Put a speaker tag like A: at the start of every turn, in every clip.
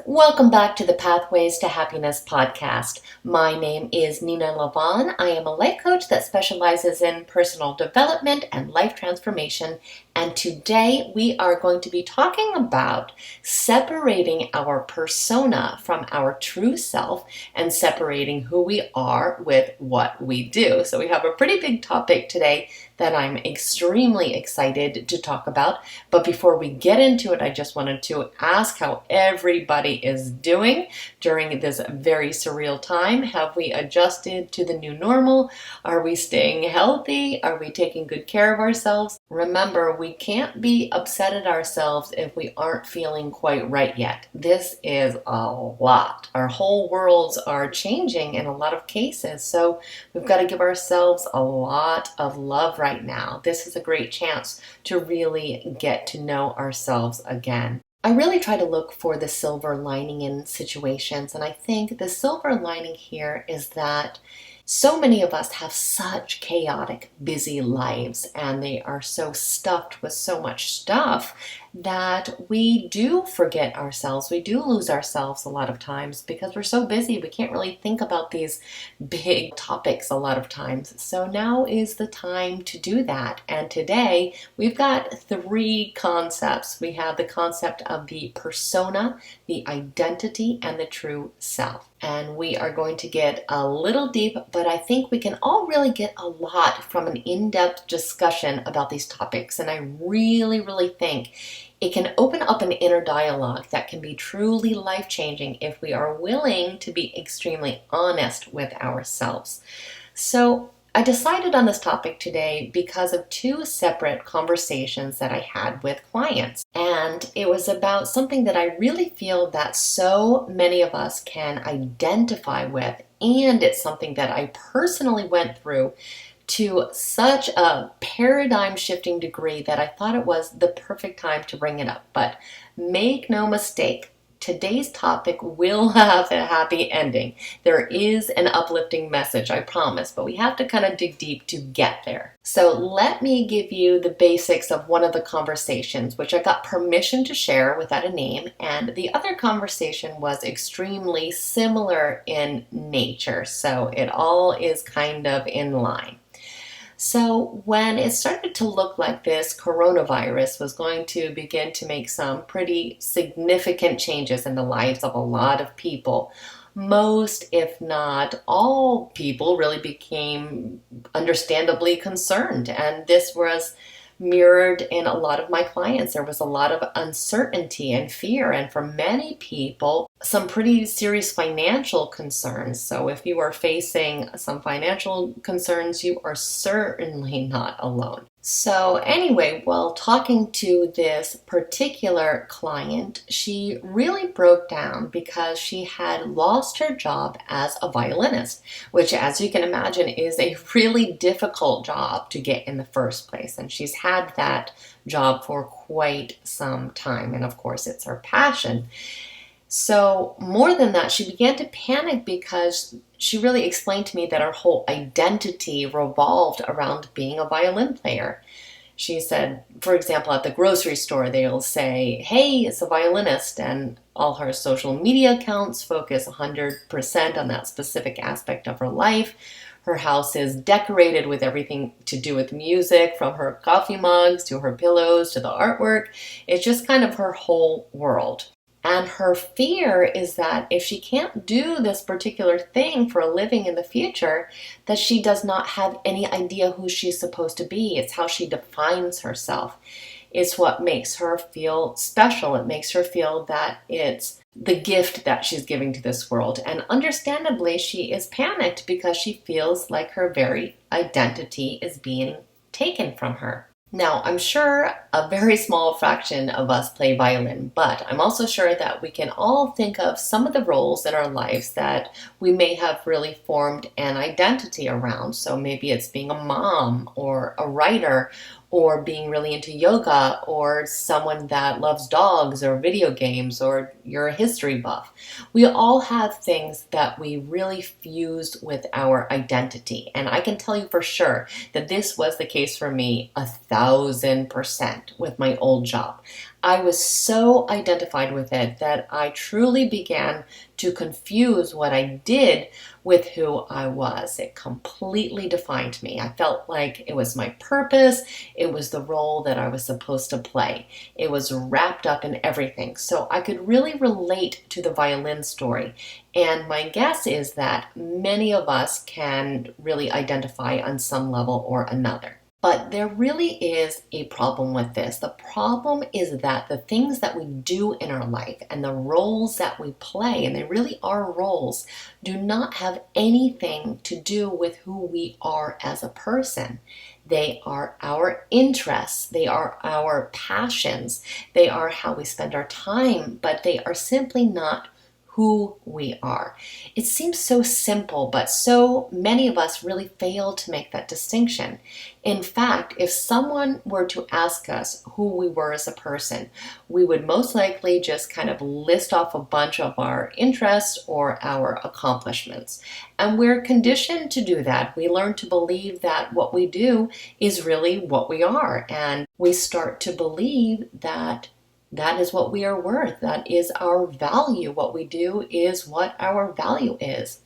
A: Welcome back to the Pathways to Happiness podcast. My name is Nena Lavonne. I am a life coach that specializes in personal development and life transformation. And today we are going to be talking about separating our persona from our true self and separating who we are with what we do. So we have a pretty big topic today that I'm extremely excited to talk about. But before we get into it, I just wanted to ask how everybody is doing during this very surreal time. Have we adjusted to the new normal? Are we staying healthy? Are we taking good care of ourselves? Remember, we can't be upset at ourselves if we aren't feeling quite right yet. This is a lot. Our whole worlds are changing in a lot of cases, so we've got to give ourselves a lot of love right now. This is a great chance to really get to know ourselves again. I really try to look for the silver lining in situations, and I think the silver lining here is that so many of us have such chaotic, busy lives, and they are so stuffed with so much stuff that we do forget ourselves. We do lose ourselves a lot of times because we're so busy. We can't really think about these big topics a lot of times. So now is the time to do that. And today we've got three concepts. We have the concept of the persona, the identity, and the true self. And we are going to get a little deep, but I think we can all really get a lot from an in-depth discussion about these topics. And I really think it can open up an inner dialogue that can be truly life-changing if we are willing to be extremely honest with ourselves. So I decided on this topic today because of two separate conversations that I had with clients. And it was about something that I really feel that so many of us can identify with. And it's something that I personally went through to such a paradigm shifting degree that I thought it was the perfect time to bring it up. But make no mistake, today's topic will have a happy ending. There is an uplifting message, I promise, but we have to kind of dig deep to get there. So let me give you the basics of one of the conversations, which I got permission to share without a name, and the other conversation was extremely similar in nature, so it all is kind of in line. So when it started to look like this coronavirus was going to begin to make some pretty significant changes in the lives of a lot of people, most, if not all people really became understandably concerned. And this was mirrored in a lot of my clients. There was a lot of uncertainty and fear, and for many people, some pretty serious financial concerns. So if you are facing some financial concerns, you are certainly not alone. So anyway, while talking to this particular client, she really broke down because she had lost her job as a violinist, which, as you can imagine, is a really difficult job to get in the first place. And she's had that job for quite some time. And of course, it's her passion. So more than that, she began to panic because she really explained to me that her whole identity revolved around being a violin player. She said, for example, at the grocery store, they'll say, "Hey, it's a violinist," and all her social media accounts focus 100% on that specific aspect of her life. Her house is decorated with everything to do with music, from her coffee mugs to her pillows to the artwork. It's just kind of her whole world. And her fear is that if she can't do this particular thing for a living in the future, that she does not have any idea who she's supposed to be. It's how she defines herself. It's what makes her feel special. It makes her feel that it's the gift that she's giving to this world. And understandably, she is panicked because she feels like her very identity is being taken from her. Now, I'm sure a very small fraction of us play violin, but I'm also sure that we can all think of some of the roles in our lives that we may have really formed an identity around. So maybe it's being a mom or a writer, or being really into yoga, or someone that loves dogs or video games, or you're a history buff. We all have things that we really fuse with our identity. And I can tell you for sure that this was the case for me 1,000% with my old job. I was so identified with it that I truly began to confuse what I did with who I was. It completely defined me. I felt like it was my purpose. It was the role that I was supposed to play. It was wrapped up in everything. So I could really relate to the violin story. And my guess is that many of us can really identify on some level or another. But there really is a problem with this. The problem is that the things that we do in our life and the roles that we play, and they really are roles, do not have anything to do with who we are as a person. They are our interests, they are our passions, they are how we spend our time, but they are simply not who we are. It seems so simple, but so many of us really fail to make that distinction. In fact, if someone were to ask us who we were as a person, we would most likely just kind of list off a bunch of our interests or our accomplishments. And we're conditioned to do that. We learn to believe that what we do is really what we are. And we start to believe that that is what we are worth. That is our value. What we do is what our value is.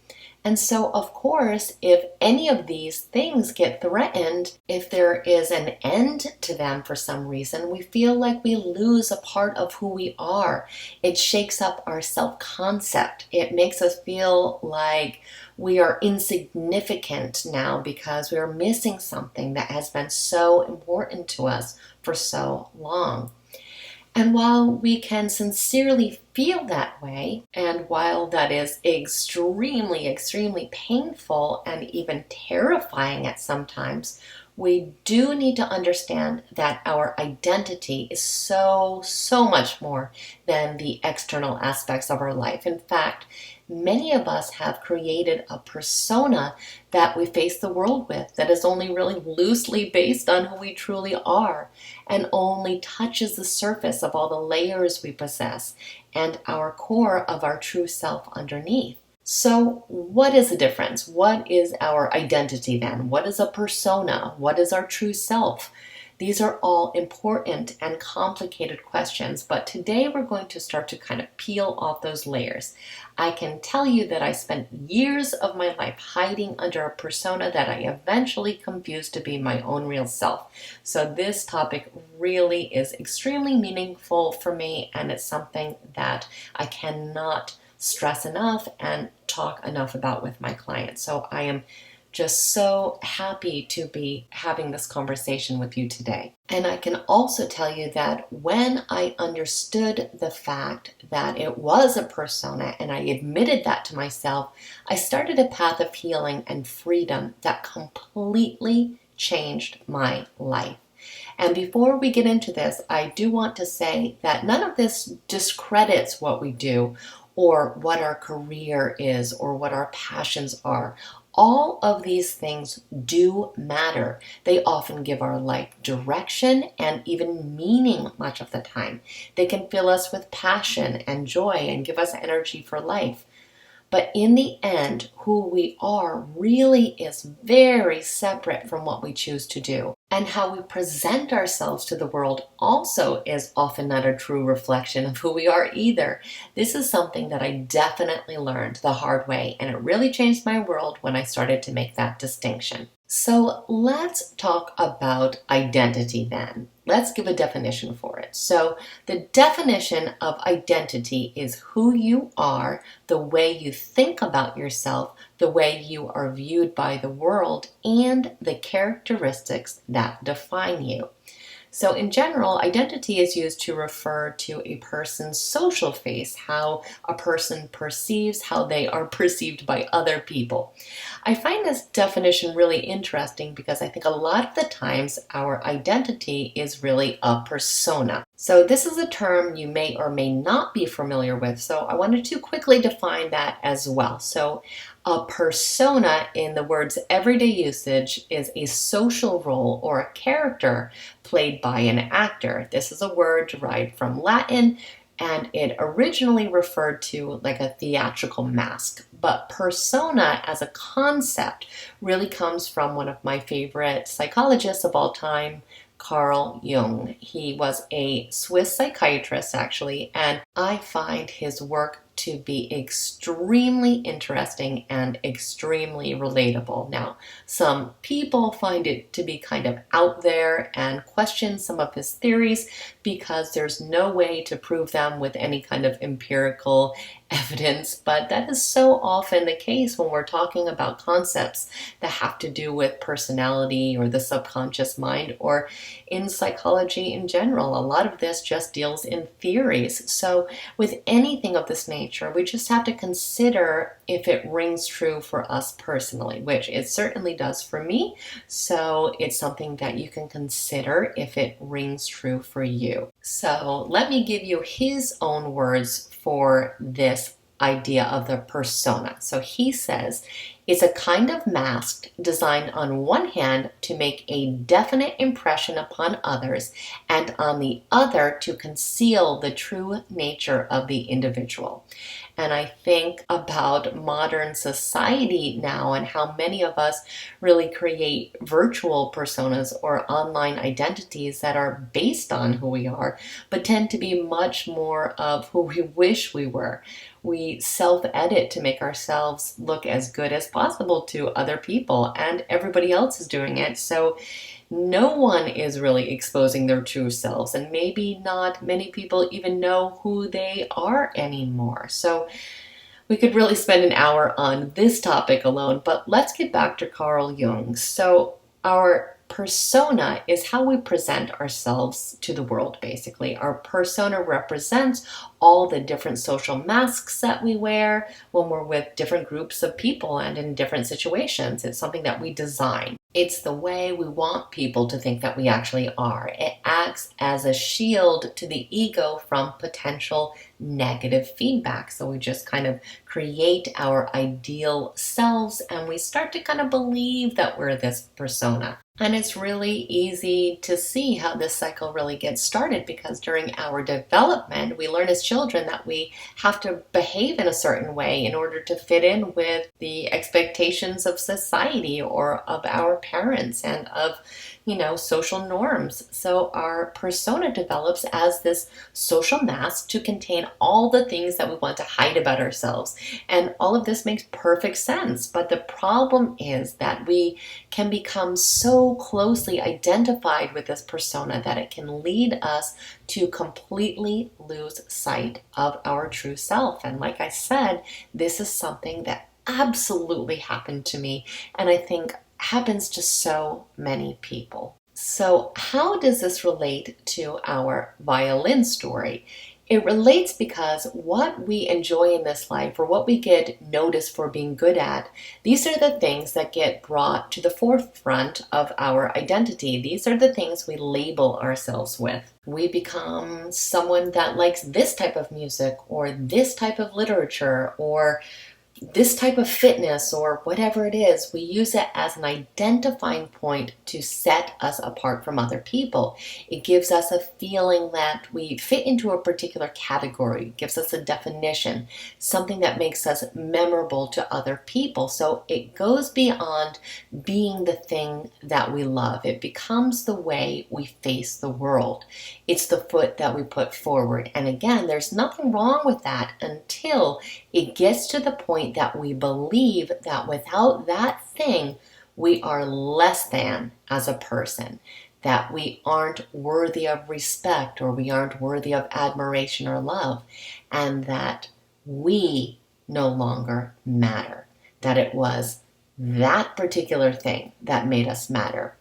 A: And so, of course, if any of these things get threatened, if there is an end to them for some reason, we feel like we lose a part of who we are. It shakes up our self-concept. It makes us feel like we are insignificant now because we are missing something that has been so important to us for so long. And while we can sincerely feel that way, and while that is extremely, extremely painful and even terrifying at some times, we do need to understand that our identity is so, so much more than the external aspects of our life. In fact, many of us have created a persona that we face the world with that is only really loosely based on who we truly are and only touches the surface of all the layers we possess and our core of our true self underneath. So, what is the difference? What is our identity then? What is a persona? What is our true self? These are all important and complicated questions, but today we're going to start to kind of peel off those layers. I can tell you that I spent years of my life hiding under a persona that I eventually confused to be my own real self. So this topic really is extremely meaningful for me, and it's something that I cannot stress enough and talk enough about with my clients. So I am just so happy to be having this conversation with you today. And I can also tell you that when I understood the fact that it was a persona and I admitted that to myself, I started a path of healing and freedom that completely changed my life. And before we get into this, I do want to say that none of this discredits what we do or what our career is or what our passions are. All of these things do matter. They often give our life direction and even meaning much of the time. They can fill us with passion and joy and give us energy for life. But in the end, who we are really is very separate from what we choose to do. And how we present ourselves to the world also is often not a true reflection of who we are either. This is something that I definitely learned the hard way, and it really changed my world when I started to make that distinction. So let's talk about identity then. Let's give a definition for it. So the definition of identity is who you are, the way you think about yourself, the way you are viewed by the world, and the characteristics that define you. So in general, identity is used to refer to a person's social face, how a person perceives how they are perceived by other people. I find this definition really interesting because I think a lot of the times our identity is really a persona. So this is a term you may or may not be familiar with, so I wanted to quickly define that as well. So a persona, in the word's everyday usage, is a social role or a character played by an actor. This is a word derived from Latin, and it originally referred to like a theatrical mask. But persona as a concept really comes from one of my favorite psychologists of all time, Carl Jung. He was a Swiss psychiatrist, actually, and I find his work to be extremely interesting and extremely relatable. Now, some people find it to be kind of out there and question some of his theories because there's no way to prove them with any kind of empirical evidence, but that is so often the case when we're talking about concepts that have to do with personality or the subconscious mind or in psychology in general. A lot of this just deals in theories. So with anything of this nature, we just have to consider if it rings true for us personally, which it certainly does for me. So it's something that you can consider if it rings true for you. So let me give you his own words for this idea of the persona. So he says, it's a kind of mask designed on one hand to make a definite impression upon others and on the other to conceal the true nature of the individual. And I think about modern society now and how many of us really create virtual personas or online identities that are based on who we are, but tend to be much more of who we wish we were. We self-edit to make ourselves look as good as possible to other people, and everybody else is doing it. So no one is really exposing their true selves, and maybe not many people even know who they are anymore. So we could really spend an hour on this topic alone, but let's get back to Carl Jung. So our persona is how we present ourselves to the world, basically. Our persona represents all the different social masks that we wear when we're with different groups of people and in different situations. It's something that we design. It's the way we want people to think that we actually are. It acts as a shield to the ego from potential negative feedback. So we just kind of create our ideal selves and we start to kind of believe that we're this persona. And it's really easy to see how this cycle really gets started because during our development, we learn as children that we have to behave in a certain way in order to fit in with the expectations of society or of our parents and of, social norms. So our persona develops as this social mask to contain all the things that we want to hide about ourselves. And all of this makes perfect sense. But the problem is that we can become so closely identified with this persona that it can lead us to completely lose sight of our true self. And like I said, this is something that absolutely happened to me, and I think happens to so many people. So how does this relate to our violin story? It relates because what we enjoy in this life or what we get noticed for being good at, these are the things that get brought to the forefront of our identity. These are the things we label ourselves with. We become someone that likes this type of music or this type of literature or this type of fitness or whatever it is. We use it as an identifying point to set us apart from other people. It gives us a feeling that we fit into a particular category. It gives us a definition, something that makes us memorable to other people. So it goes beyond being the thing that we love. It becomes the way we face the world. It's the foot that we put forward. And again, there's nothing wrong with that until it gets to the point that we believe that without that thing, we are less than as a person, that we aren't worthy of respect or we aren't worthy of admiration or love, and that we no longer matter, that it was that particular thing that made us matter.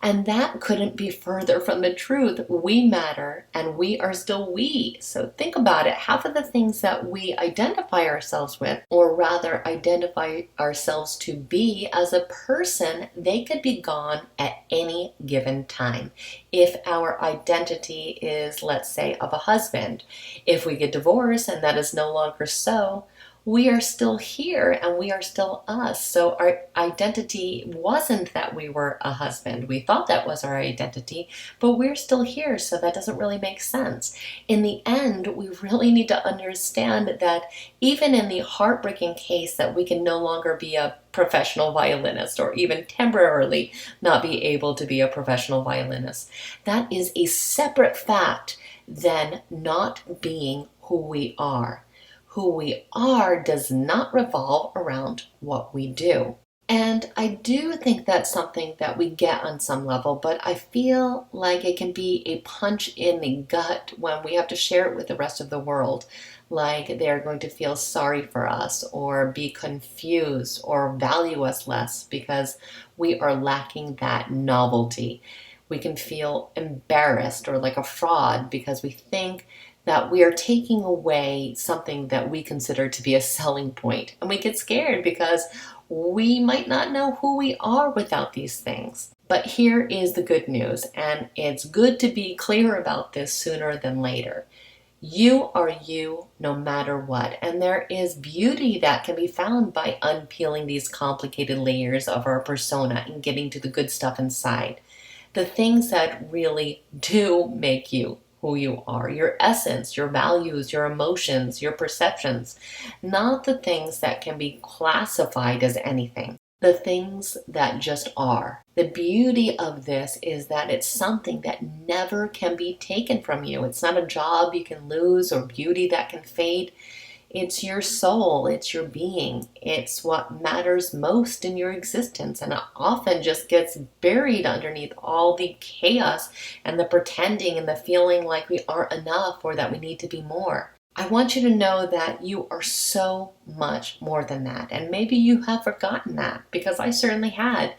A: And that couldn't be further from the truth. We matter and we are still we. So think about it. Half of the things that we identify ourselves with, or rather identify ourselves to be as a person, they could be gone at any given time. If our identity is, let's say, of a husband, if we get divorced and that is no longer so, we are still here and we are still us. So our identity wasn't that we were a husband. We thought that was our identity, but we're still here. So that doesn't really make sense. In the end, we really need to understand that even in the heartbreaking case that we can no longer be a professional violinist or even temporarily not be able to be a professional violinist, that is a separate fact than not being who we are. Who we are does not revolve around what we do. And I do think that's something that we get on some level, but I feel like it can be a punch in the gut when we have to share it with the rest of the world. Like they're going to feel sorry for us or be confused or value us less because we are lacking that novelty. We can feel embarrassed or like a fraud because we think that we are taking away something that we consider to be a selling point. And we get scared because we might not know who we are without these things. But here is the good news, and it's good to be clear about this sooner than later. You are you no matter what, and there is beauty that can be found by unpeeling these complicated layers of our persona and getting to the good stuff inside. The things that really do make you who you are, your essence, your values, your emotions, your perceptions, not the things that can be classified as anything, the things that just are. The beauty of this is that it's something that never can be taken from you. It's not a job you can lose or beauty that can fade. It's your soul, it's your being, it's what matters most in your existence, and it often just gets buried underneath all the chaos and the pretending and the feeling like we aren't enough or that we need to be more. I want you to know that you are so much more than that, and maybe you have forgotten that because I certainly had.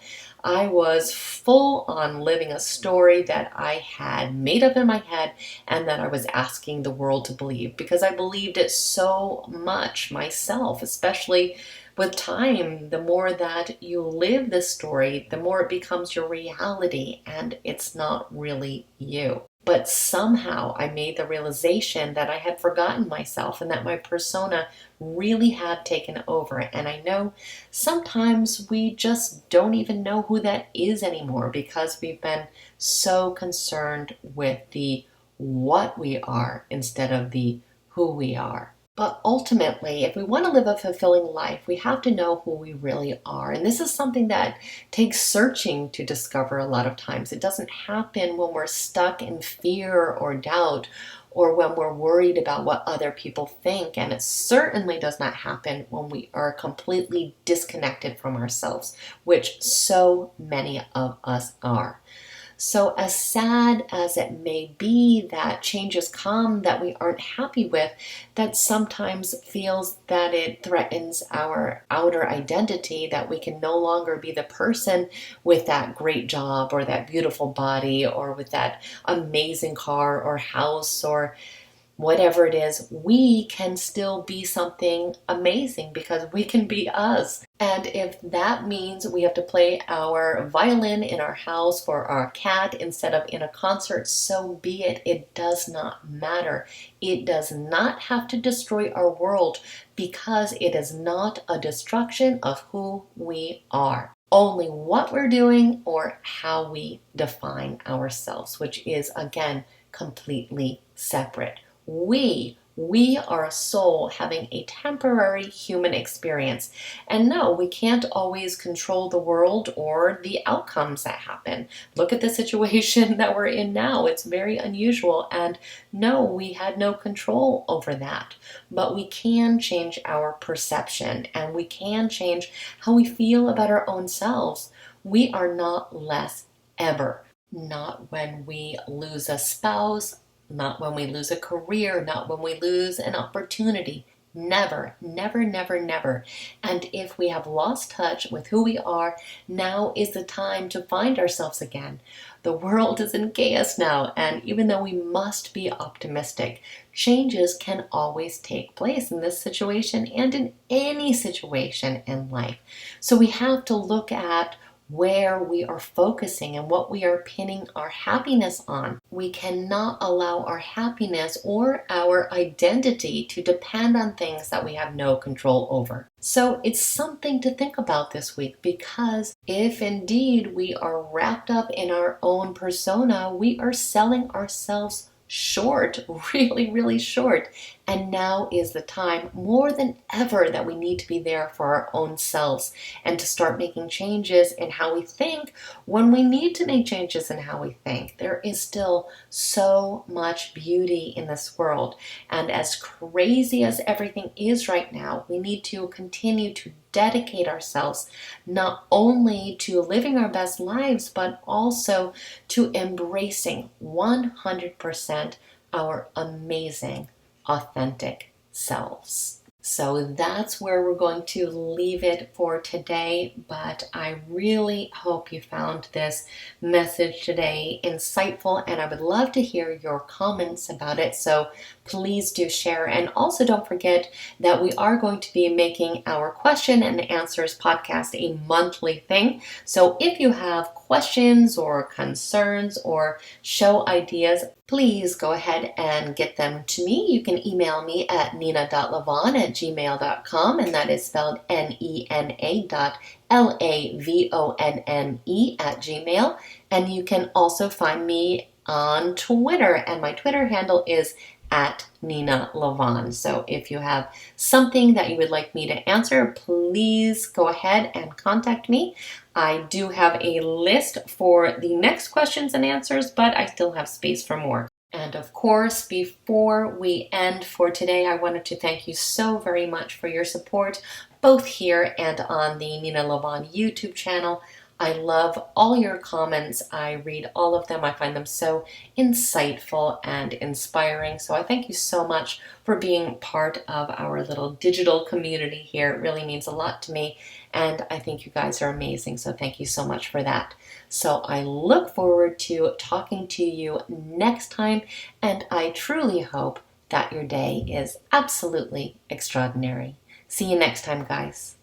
A: I was full on living a story that I had made up in my head and that I was asking the world to believe because I believed it so much myself, especially with time. The more that you live this story, the more it becomes your reality and it's not really you. But somehow I made the realization that I had forgotten myself and that my persona really had taken over. And I know sometimes we just don't even know who that is anymore because we've been so concerned with the what we are instead of the who we are. But ultimately, if we want to live a fulfilling life, we have to know who we really are. And this is something that takes searching to discover a lot of times. It doesn't happen when we're stuck in fear or doubt or when we're worried about what other people think. And it certainly does not happen when we are completely disconnected from ourselves, which so many of us are. So as sad as it may be that changes come that we aren't happy with, that sometimes feels that it threatens our outer identity, that we can no longer be the person with that great job or that beautiful body or with that amazing car or house or whatever it is, we can still be something amazing because we can be us. And if that means we have to play our violin in our house for our cat instead of in a concert, so be it. It does not matter. It does not have to destroy our world because it is not a destruction of who we are. Only what we're doing or how we define ourselves, which is again completely separate. We are a soul having a temporary human experience. And no, we can't always control the world or the outcomes that happen. Look at the situation that we're in now. It's very unusual. And no, we had no control over that. But we can change our perception and we can change how we feel about our own selves. We are not less ever. Not when we lose a spouse, not when we lose a career, not when we lose an opportunity. Never, never, never, never. And if we have lost touch with who we are, now is the time to find ourselves again. The world is in chaos now, and even though we must be optimistic, changes can always take place in this situation and in any situation in life. So we have to look at where we are focusing and what we are pinning our happiness on. We cannot allow our happiness or our identity to depend on things that we have no control over. So it's something to think about this week, because if indeed we are wrapped up in our own persona, we are selling ourselves short, really, really short. And now is the time more than ever that we need to be there for our own selves and to start making changes in how we think when we need to make changes in how we think. There is still so much beauty in this world. And as crazy as everything is right now, we need to continue to dedicate ourselves not only to living our best lives, but also to embracing 100% our amazing, authentic selves. So that's where we're going to leave it for today, but I really hope you found this message today insightful, and I would love to hear your comments about it, so please do share. And also don't forget that we are going to be making our question and answers podcast a monthly thing. So if you have questions or concerns or show ideas, please go ahead and get them to me. You can email me at nena.lavonne@gmail.com, and that is spelled nena.lavonne@gmail. And you can also find me on Twitter, and my Twitter handle is at Nena Lavonne. So if you have something that you would like me to answer, please go ahead and contact me. I do have a list for the next questions and answers, but I still have space for more. And of course, before we end for today, I wanted to thank you so very much for your support, both here and on the Nena Lavonne YouTube channel. I love all your comments. I read all of them. I find them so insightful and inspiring. So I thank you so much for being part of our little digital community here. It really means a lot to me, and I think you guys are amazing. So thank you so much for that. So I look forward to talking to you next time, and I truly hope that your day is absolutely extraordinary. See you next time, guys.